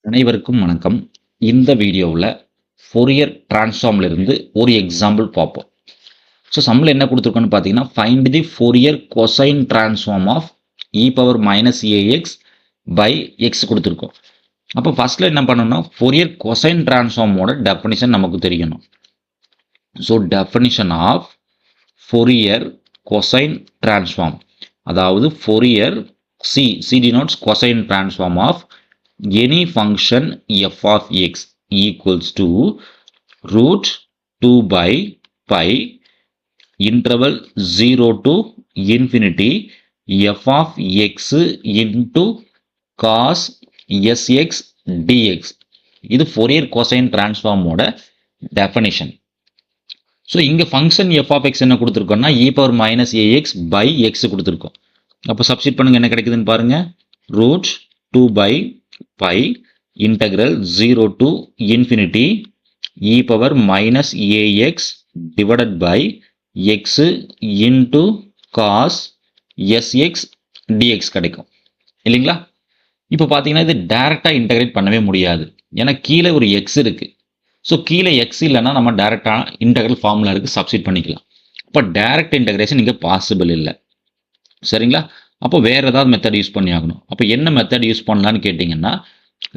அனைவருக்கும் வணக்கம். இந்த வீடியோவில் ஃபோரியர் டிரான்ஸ்ஃபார்ம்ல இருந்து ஒரு எக்ஸாம்பிள் பார்ப்போம். ஸோ சம்மில் என்ன கொடுத்துருக்கோன்னு பார்த்தீங்கன்னா, find the Fourier cosine transform of e power minus ax by x கொடுத்துருக்கோம். அப்போ ஃபர்ஸ்ட்ல என்ன பண்ணணும்னா, ஃபோரியர் கொசைன் டிரான்ஸ்ஃபார்மோட டெஃபினிஷன் நமக்கு தெரியணும். So definition of Fourier cosine transform, அதாவது Fourier C denotes cosine transform of any function f of x equals to root 2 by pi interval 0 to infinity f of x into cos sx dx. இது Fourier cosine transform ஓட definition. So இங்கே function f of x என்ன கொடுத்துருக்கோம்னா e power minus ax by x கொடுத்துருக்கோம். அப்போ substitute பண்ணுங்க, என்ன கிடைக்குதுன்னு பாருங்க. Root 2 by pi integral 0 to infinity e power minus ax divided by x into cos sx dx கிடைக்கும் இல்லைங்களா? இப்போ பார்த்தீங்கன்னா இது டைரக்டாக இன்டகிரேட் பண்ணவே முடியாது, ஏன்னா கீழே ஒரு எக்ஸ் இருக்கு. ஸோ கீழே எக்ஸ் இல்லைன்னா நம்ம டைரக்டாக இன்டகிரல் ஃபார்முலா இருக்கு, சப்ஸ்டிட் பண்ணிக்கலாம். இப்போ டைரக்ட் இன்டகிரேஷன் இங்கே பாசிபிள் இல்லை, சரிங்களா? அப்போ வேற ஏதாவது மெத்தட் யூஸ் பண்ணி ஆகணும். அப்போ என்ன மெத்தட் யூஸ் பண்ணலான்னு கேட்டிங்கன்னா,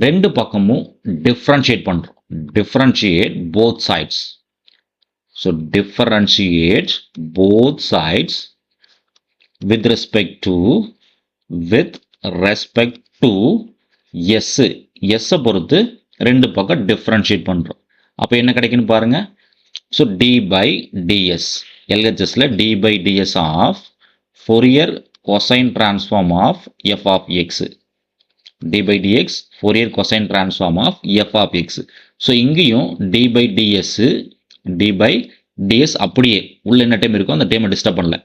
ரெண்டு பக்கமும் டிஃப்ரென்ஷியேட் பண்ணுறோம். Differentiate both sides. So differentiate both sides with respect to S. எஸ்ஸை பொறுத்து ரெண்டு பக்கம் டிஃப்ரென்ஷியேட் பண்ணுறோம். அப்போ என்ன கிடைக்குன்னு பாருங்க. ஸோ டி பை டிஎஸ், எல்ஹெச்எஸ்ல d by d s of Fourier cosine transform of f of x, d by dx Fourier cosine transform of f of x. So இங்கேயும் d by ds d by ds அப்படியே உள்ள என்ன time இருக்கோ அந்த டைமை disturb பண்ணல,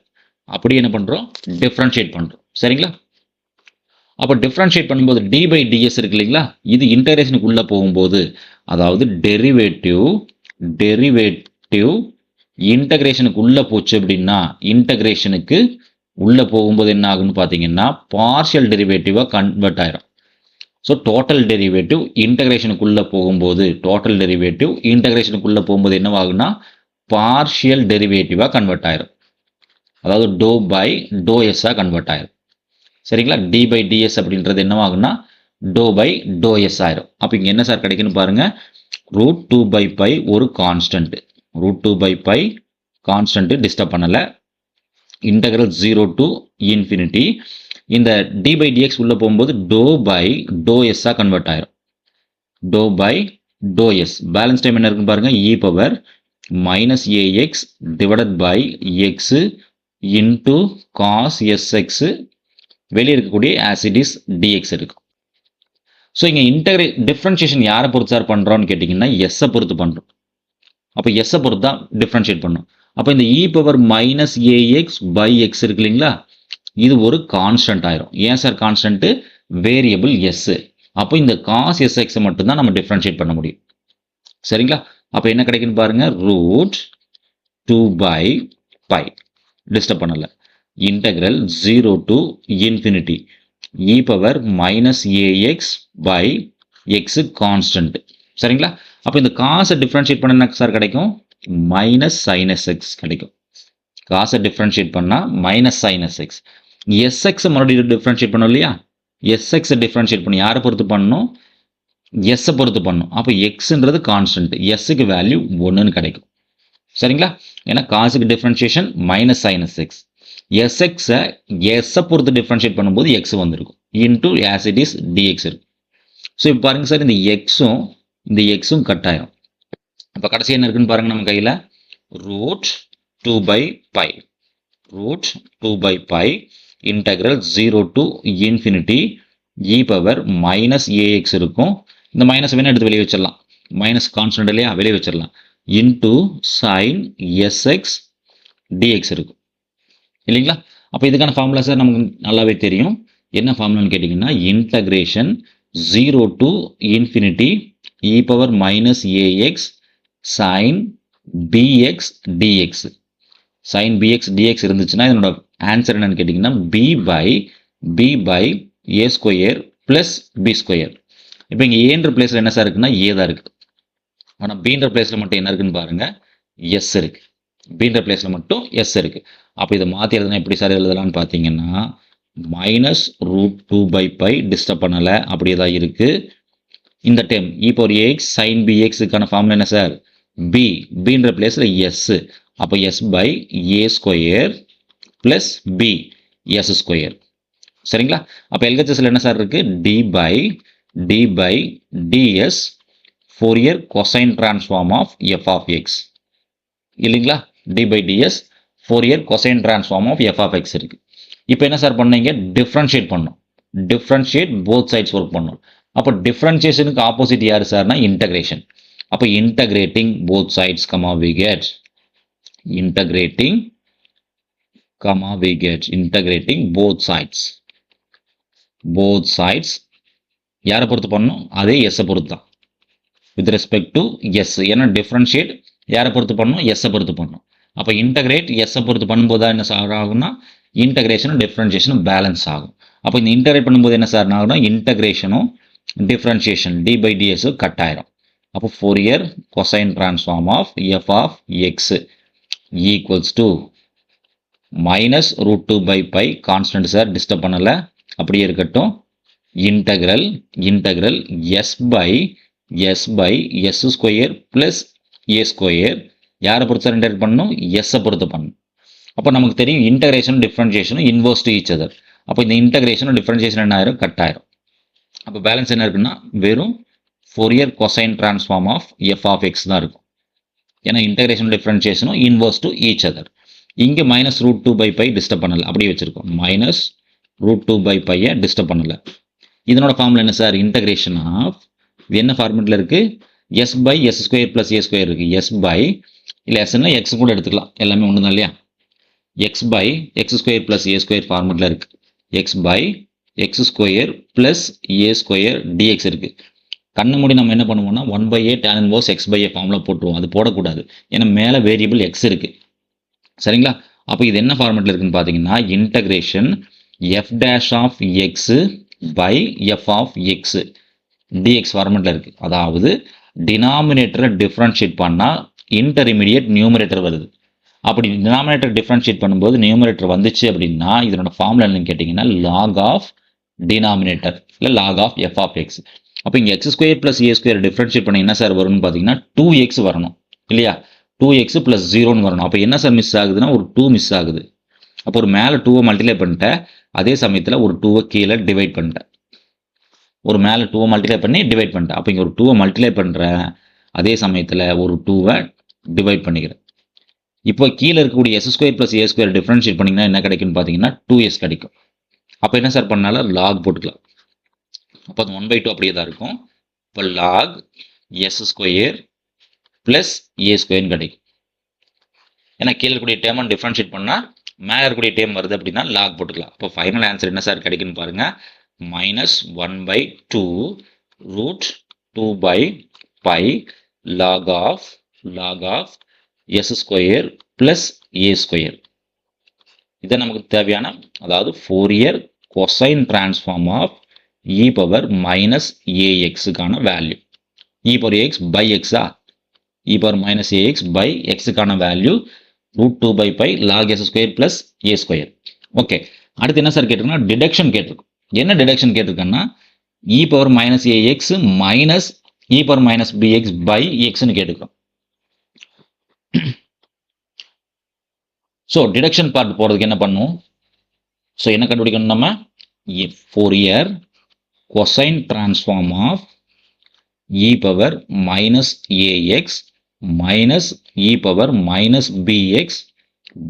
அப்படியே என்ன பண்ணுறோம், டிஃப்ரென்ஷியேட் பண்ணுறோம், சரிங்களா? அப்போ டிஃப்ரென்ஷியேட் பண்ணும்போது d by ds இருக்கு இல்லைங்களா, இது இன்டகிரேஷனுக்கு உள்ளே போகும்போது, அதாவது டெரிவேட்டிவ் இன்டகிரேஷனுக்கு உள்ளே போச்சு அப்படின்னா, இன்டகிரேஷனுக்கு உள்ளே போகும்போது என்ன ஆகுன்னு பார்த்தீங்கன்னா பார்ஷியல் டெரிவேட்டிவாக கன்வெர்ட் ஆயிரும். ஸோ டோட்டல் டெரிவேட்டிவ் இன்டகிரேஷனுக்குள்ளே போகும்போது என்னவாகுன்னா பார்ஷியல் டெரிவேட்டிவாக கன்வெர்ட் ஆயிரும், அதாவது டோ பை டோ எஸ்ஸாக கன்வெர்ட் ஆயிரும், சரிங்களா? டி பை டிஎஸ் அப்படின்றது என்னவாகுன்னா டோ பை டோ எஸ் ஆயிரும். அப்போ இங்கே என்ன சார் கிடைக்குன்னு பாருங்க. ரூட் 2 by pi ஒரு constant, root 2 by pi constant disturb பண்ணலை. இன்டகிரல் 0 to infinity, இந்த d by dx உள்ள போகும்போது டோ பை டோ எஸ்ஸாக கன்வெர்ட் ஆயிரும். Doe by to S balance time என்ன இருக்குன்னு பாருங்க. E power minus a x divided by x into cos s x, வெளியே இருக்கக்கூடிய ஆசிடிஸ் டிஎக்ஸ் இருக்கும். ஸோ இங்கே டிஃப்ரென்ஷியேஷன் யாரை பொறுத்து சார் பண்ணுறோன்னு கேட்டிங்கன்னா எஸ்ஸை பொறுத்து பண்ணுறோம். அப்போ எஸ்ஸை பொறுத்து தான் டிஃப்ரென்ஷியேட் பண்ணும். அப்போ இந்த e power minus ax by x இருக்கு இல்லைங்களா, இது ஒரு கான்ஸ்டன்ட் ஆயிரும். ஏன் சார் கான்ஸ்டன்ட்? Variable S. அப்போ இந்த காஸ் எஸ் எக்ஸை மட்டும்தான் நம்ம டிஃப்ரென்ஷியேட் பண்ண முடியும், சரிங்களா? அப்போ என்ன கிடைக்குன்னு பாருங்க. ரூட் 2 by pi டிஸ்டர்ப் பண்ணல. Integral 0 to infinity e power minus ax by x constant, சரிங்களா? அப்போ இந்த காசை டிஃப்ரென்ஷியேட் பண்ண என்ன சார் கிடைக்கும்? மைனஸ் சைனஸ் எக்ஸ் கிடைக்கும். காசை டிஃப்ரென்ஷியேட் பண்ணால் மைனஸ் சைனஸ் எக்ஸ். எஸ்எக்ஸை மறுபடியும் டிஃப்ரென்ஷியேட் பண்ணோம் இல்லையா, எஸ்எக்ஸை டிஃப்ரென்ஷியேட் பண்ணி யாரை பொறுத்து பண்ணணும்? எஸ்ஸை பொறுத்து பண்ணணும். அப்போ எக்ஸ்ன்றது கான்ஸ்டன்ட், எஸ்ஸுக்கு வேல்யூ 1ன்னு கிடைக்கும், சரிங்களா? ஏன்னா காசுக்கு டிஃப்ரென்ஷியேஷன் மைனஸ் சைனஸ் எக்ஸ். எஸ்ஸை பொறுத்து டிஃப்ரென்ஷியேட் பண்ணும்போது எக்ஸ் வந்திருக்கும், இன்டூ ஆசிடிஸ் டிஎக்ஸ் இருக்கும். ஸோ இப்போ பாருங்க சார், இந்த எக்ஸும் கட் ஆயிரும். இப்போ கடைசி என்ன இருக்குன்னு பாருங்க நம்ம கையில். Root 2 by pi integral 0 to infinity e power minus ax இருக்கும். இந்த மைனஸ் வேணா எடுத்து வெளியே வச்சிடலாம், மைனஸ் கான்ஸ்டன்ட் இல்லையா, வெளியே வச்சிடலாம். இன்டூ சைன் எஸ்எக்ஸ் டிஎக்ஸ் இருக்கும் இல்லைங்களா? அப்போ இதுக்கான ஃபார்முலா சார் நமக்கு நல்லாவே தெரியும். என்ன ஃபார்முலான்னு கேட்டிங்கன்னா integration 0 to infinity e power minus ax sin bx dx. sin bx dx இருந்துச்சுன்னா இதனோட ஆன்சர் என்னன்னு கேட்டிங்கன்னா b by a square plus b square. இப்போ இங்கே ஏன்ற பிளேஸில் என்ன சார் இருக்குன்னா ஏ தான் இருக்குது. ஆனால் பீன்ற பிளேஸில் மட்டும் என்ன இருக்குன்னு பாருங்கள், எஸ் இருக்குது. பீன்ற பிளேஸில் மட்டும் எஸ் இருக்குது. அப்போ இதை மாற்றி எழுதுனா எப்படி சார் எழுதலான்னு பார்த்தீங்கன்னா -√2/π டிஸ்டர்ப் பண்ணலை, அப்படியே தான் இருக்குது. இந்த டைம் e⁴x sin bxக்கான ஃபார்முலா என்ன சார், பீன்ற பிளேஸில் எஸ். அப்போ s/a² ப்ளஸ் b s². சரிங்களா? அப்போ எல்ஹெச்எஸ்ல என்ன சார் இருக்குது, d/ds Fourier cosine transform of f(x) இல்லைங்களா? d/ds Fourier cosine transform of f(x) இருக்குது. இப்போ என்ன சார் பண்ணீங்க, டிஃப்ரென்ஷியேட் பண்ணோம். டிஃப்ரென்ஷியேட் போத் சைட்ஸ் ஒர்க் பண்ணோம். அப்போ டிஃப்ரென்ஷியேஷனுக்கு ஆப்போசிட் யார் சார்னா இன்டகிரேஷன். அப்போ integrating both sides we get integrating both sides யாரை பொறுத்து பண்ணணும், அதே எஸ்ஸை பொறுத்து தான் வித் ரெஸ்பெக்ட் டு எஸ். ஏன்னா டிஃப்ரென்ஷியேட் யாரை பொறுத்து பண்ணணும், எஸ்ஸை பொறுத்து பண்ணணும். அப்போ இன்டகிரேட் எஸ்ஸை பொறுத்து பண்ணும்போது தான் என்ன சார் ஆகும்னா இன்டகிரேஷனும் டிஃப்ரென்ஷியேஷனும் பேலன்ஸ் ஆகும். அப்போ இந்த இன்டகிரேட் பண்ணும்போது என்ன சார் ஆகும்னா இன்டகிரேஷனும் டிஃப்ரென்ஷியேஷன் d/ds கட் ஆயிரும். அப்போ Fourier cosine transform of f(x) equals to -√2/π constant sir, disturb பண்ணலை, அப்படியே இருக்கட்டும். இன்டகிரல் s/s² ப்ளஸ் a² யாரை பொறுத்து சார் இன்டகிரேட் பண்ணணும், எஸ்ஸை பொறுத்து பண்ணணும். அப்போ நமக்கு தெரியும் இன்டகிரேஷன் டிஃப்ரென்ஷியேஷனும் இன்வர்ஸ் டு ஈச் அதர். அப்போ இந்த இன்டகிரேஷனும் டிஃப்ரென்ஷியேஷன் என்ன ஆயிரும், கட் ஆயிரும். அப்போ பேலன்ஸ் என்ன இருக்குன்னா வெறும் Fourier cosine transform of f(x) தான் இருக்கும். ஏன்னா இன்டகிரேஷன் டிஃப்ரென்ஷியேஷனும் இன்வர்ஸ் டு ஈச் அதர். இங்கே -√2/π டிஸ்டர்ப் பண்ணலை, அப்படியே வச்சிருக்கோம். -√2/π டிஸ்டர்ப் பண்ணலை. இதனோட ஃபார்முலா என்ன சார், இன்டகிரேஷன் ஆஃப் என்ன ஃபார்மெட்டில் இருக்குது, s/s² ப்ளஸ் a² இருக்குது. இல்லை எஸ்ன்னா எக்ஸ் கூட எடுத்துக்கலாம், எல்லாமே ஒன்று தான் இல்லையா. x/x² ப்ளஸ் a² ஃபார்மெட்டில் இருக்குது. x/x² ப்ளஸ் a² dx இருக்குது. கண்ணு மூடி நம்ம என்ன பண்ணுவோம்னா 1/a tan inverse x/a formula போட்டுருவோம். அது போடக்கூடாது, ஏன்னா மேலே வேரியபிள் எக்ஸ் இருக்குது. சரிங்களா? அப்போ இது என்ன ஃபார்மெட்டில் இருக்குன்னு பார்த்தீங்கன்னா integration f'(x) by f(x) dx ஃபார்மெட்டில் இருக்குது. அதாவது டினாமினேட்டரை டிஃப்ரென்ஷியேட் பண்ணால் இன்டர்மீடியட் நியூமரேட்டர் வருது. அப்படி டினாமினேட்டர் டிஃப்ரென்ஷியேட் பண்ணும்போது நியூமரேட்டர் வந்துச்சு அப்படின்னா இதனோட ஃபார்முலா என்னன்னு கேட்டிங்கன்னா லாக் ஆஃப் டினாமினேட்டர் இல்லை லாக் ஆஃப் f(x). அப்போ இங்கே x² ப்ளஸ் a² டிஃப்ரென்ஷியேட் பண்ண என்ன சார் வரும்னு பார்த்தீங்கன்னா 2x வரணும் இல்லையா. 2x ப்ளஸ் 0ன்னு வரணும். அப்போ என்ன சார் மிஸ் ஆகுதுன்னா ஒரு 2 மிஸ் ஆகுது. அப்போ ஒரு மேலே 2வை மல்டிப்ளை பண்ணிட்டேன், அதே சமயத்தில் ஒரு 2வை கீழே டிவைட் பண்ணிட்டேன். ஒரு மேலே 2வை மல்டிப்ளை பண்ணி டிவைட் பண்ணிட்டேன். அப்போ இங்கே ஒரு 2வை மல்டிப்ளை பண்ணுறேன், அதே சமயத்தில் ஒரு 2வை டிவைட் பண்ணிக்கிறேன். இப்போ கீழே இருக்கக்கூடிய s² ப்ளஸ் a² டிஃப்ரென்ஷியேட் பண்ணிங்கன்னா என்ன கிடைக்குன்னு பார்த்தீங்கன்னா 2s கிடைக்கும். அப்போ என்ன சார் பண்ணாலும் லாக் போட்டுக்கலாம். அப்போ அது 1/2 அப்படியே தான் இருக்கும். இப்போ லாக் s² ப்ளஸ் a² கிடைக்கும். ஏன்னா கீழே இருக்கக்கூடிய டேர்மை டிஃப்ரென்ஷியேட் பண்ணால் மேலே இருக்கக்கூடிய டேர்ம் வருது அப்படின்னா லாக் போட்டுக்கலாம். அப்போ ஃபைனல் ஆன்சர் என்ன சார் கிடைக்குன்னு பாருங்கள், -1/2√2/π log of s² plus a². இதை நமக்கு தேவையான, அதாவது ஃபோரியர் கொசைன் டிரான்ஸ்ஃபார்ம் ஆஃப் e⁻−ax-க்கான வேல்யூ. e⁻x by x-ஆ, e⁻−ax by x-க்கான value √2/π log s² plus a². Okay, அடுத்து என்ன சார் கேட்டிருக்கோன்னா டிடக்ஷன் கேட்டிருக்கோம். என்ன டிடக்ஷன் கேட்டிருக்கேன்னா e⁻−ax மைனஸ் e⁻−bx by xன்னு கேட்டுக்கிறோம். ஸோ டிடக்ஷன் பார்ட் போகிறதுக்கு என்ன பண்ணும், ஸோ என்ன கண்டுபிடிக்கணும் நம்ம, Fourier cosine transform of e⁻−ax minus e⁻−bx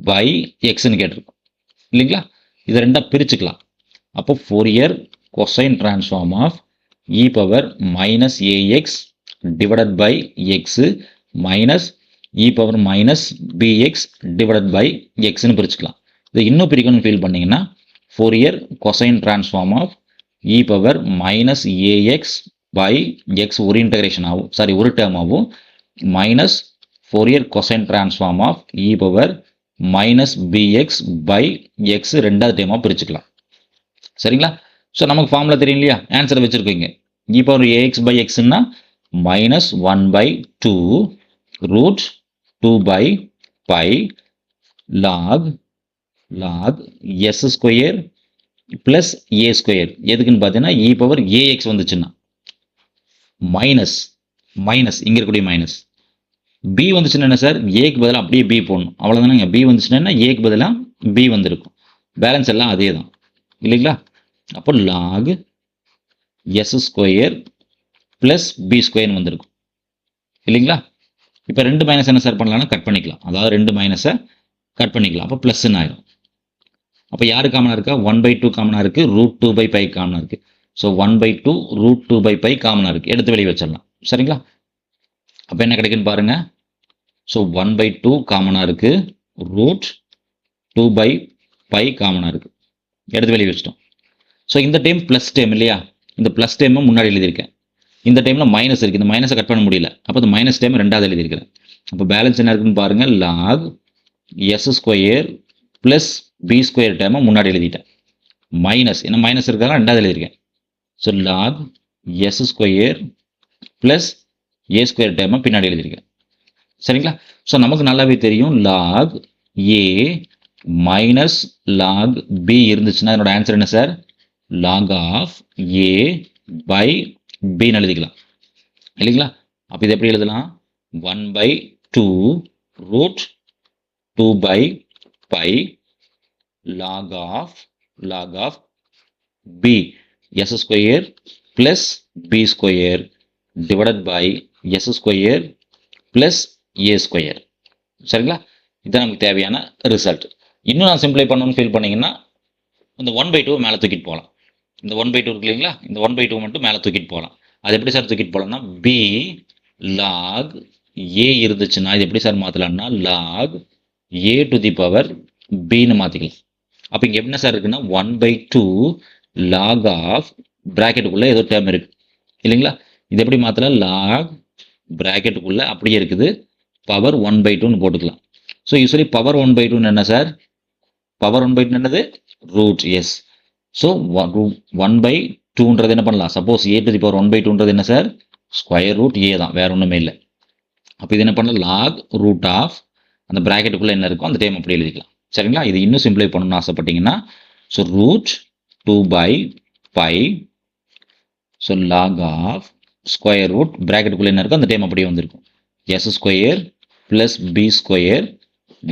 by xன்னு கேட்டிருக்கோம் இல்லைங்களா. இதை ரெண்டாக பிரிச்சுக்கலாம். அப்போ Fourier cosine transform of e⁻−ax divided by x minus e⁻−bx divided by எக்ஸ்ன்னு பிரிச்சுக்கலாம். இதை இன்னும் பிரிக்கணும்னு ஃபீல் பண்ணிங்கன்னா Fourier cosine transform of e⁻−ax by x ஒரு இன்டகிரேஷன் ஆகும், ஒரு டேர்ம் ஆகும், minus Fourier cosine transform of e⁻−bx by x ரெண்டாவது டேர்மாக பிரிச்சுக்கலாம். சரிங்களா? ஸோ நமக்கு ஃபார்முலா தெரியும் இல்லையா, ஆன்சரை வச்சுருக்கீங்க. e power ax by xன்னா minus 1 by 2 root 2 by pi log s square plus a square. எதுக்குன்னு பார்த்தீங்கன்னா e பவர் ax வந்துச்சுன்னா மைனஸ் இங்கே இருக்கக்கூடிய மைனஸ் b வந்துச்சுன்னா என்ன சார், ஏக்கு பதிலாக அப்படியே b போடணும், அவ்வளோதானங்க. b வந்துச்சுன்னா ஏக்கு பதிலாக b வந்திருக்கும். பேலன்ஸ் எல்லாம் அதே தான் இல்லைங்களா. அப்போ log S square plus b ஸ்கொயர்னு வந்திருக்கும் இல்லைங்களா. இப்போ ரெண்டு மைனஸ் என்ன சார் பண்ணலாம்னா கட் பண்ணிக்கலாம், அதாவது ரெண்டு மைனஸை கட் பண்ணிக்கலாம். அப்போ ப்ளஸ்ன்னு ஆயிடும். அப்போ யாரு காமனாக இருக்கா, 1/2 காமனாக இருக்குது, √2/π காமனாக இருக்குது. ஸோ 1/2 √2/π காமனாக இருக்குது, எடுத்து வெளியே வச்சிடலாம் சரிங்களா. அப்போ என்ன கிடைக்குன்னு பாருங்கள். ஸோ 1/2 காமனாக இருக்குது, √2/π காமனாக இருக்குது, எடுத்து வெளியே வச்சிட்டோம். ஸோ இந்த டைம் ப்ளஸ் டைம் இல்லையா, இந்த ப்ளஸ் டைமை முன்னாடி எழுதியிருக்கேன். இந்த டைமில் மைனஸ் இருக்குது, இந்த மைனஸை கட் பண்ண முடியல, அப்போ இந்த மைனஸ் டைம் ரெண்டாவது எழுதியிருக்கிறேன். அப்போ பேலன்ஸ் என்ன இருக்குன்னு பாருங்கள், log S square plus B square டைமை முன்னாடி எழுதிட்டேன். மைனஸ் என்ன மைனஸ் இருக்காங்க ரெண்டாவது எழுதியிருக்கேன். So log S square plus ஏ ஸ்கொயர் டைமை பின்னாடி எழுதியிருக்கேன் சரிங்களா. ஸோ நமக்கு நல்லாவே தெரியும் log A minus log B இருந்துச்சுன்னா என்னோட ஆன்சர் என்ன sir, log of A by பின்னு எழுதிக்கலாம் இல்லைங்களா. அப்போ இது எப்படி எழுதலாம், 1/2 √2/π log of b s square plus B square divided by S square plus A square சரிங்களா. இதுதான் நமக்கு தேவையான ரிசல்ட். இன்னும் நான் சிம்பிளை பண்ணணும்னு ஃபீல் பண்ணிங்கன்னா இந்த 1/2 மேலே தூக்கிட்டு போகலாம். இந்த 1/2 இருக்கு இல்லைங்களா, இந்த 1/2 மட்டும் மேலே தூக்கிட்டு போகலாம். அது எப்படி சார் தூக்கிட்டு போகலாம்னா, பி லாக் ஏ இருந்துச்சுன்னா இது எப்படி சார் மாற்றலாம்னா log A to the power பின்னு மாற்றிக்கலாம். அப்போ இங்கே என்ன சார் இருக்குன்னா 1/2 லாக் ஆஃப் ப்ராக்கெட்டுக்குள்ளே ஏதோ டேர்ம் இருக்குது இல்லைங்களா. இது எப்படி மாற்றலாம், லாக் ப்ராக்கெட்டுக்குள்ளே அப்படியே இருக்குது பவர் 1/2ன்னு போட்டுக்கலாம். ஸோ யூஸ்வலி பவர் 1/2 என்ன சார், பவர் 1/2 என்னது ரூட் எஸ். ஸோ 1/2ன்றது என்ன பண்ணலாம், suppose A to the power 1/2ன்றது என்ன சார், ஸ்கொயர் ரூட் ஏ தான், வேற ஒன்றுமே இல்லை. அப்போ இது என்ன பண்ணலாம், லாக் ரூட் ஆஃப் அந்த ப்ராக்கெட்டுக்குள்ளே என்ன இருக்கும் அந்த டைம் அப்படி எழுதிக்கலாம் சரிங்களா. இது இன்னும் சிம்பிளை பண்ணணும்னு ஆசைப்பட்டீங்கன்னா so √2/π so log of square root ப்ராக்கெட்டுக்குள்ளே என்ன இருக்கும் அந்த டைம் அப்படியே வந்திருக்கும், S square plus B square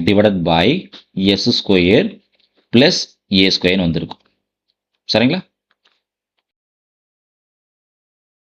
divided by S square plus A ஸ்கொயர்னு வந்திருக்கும் சரிங்களா.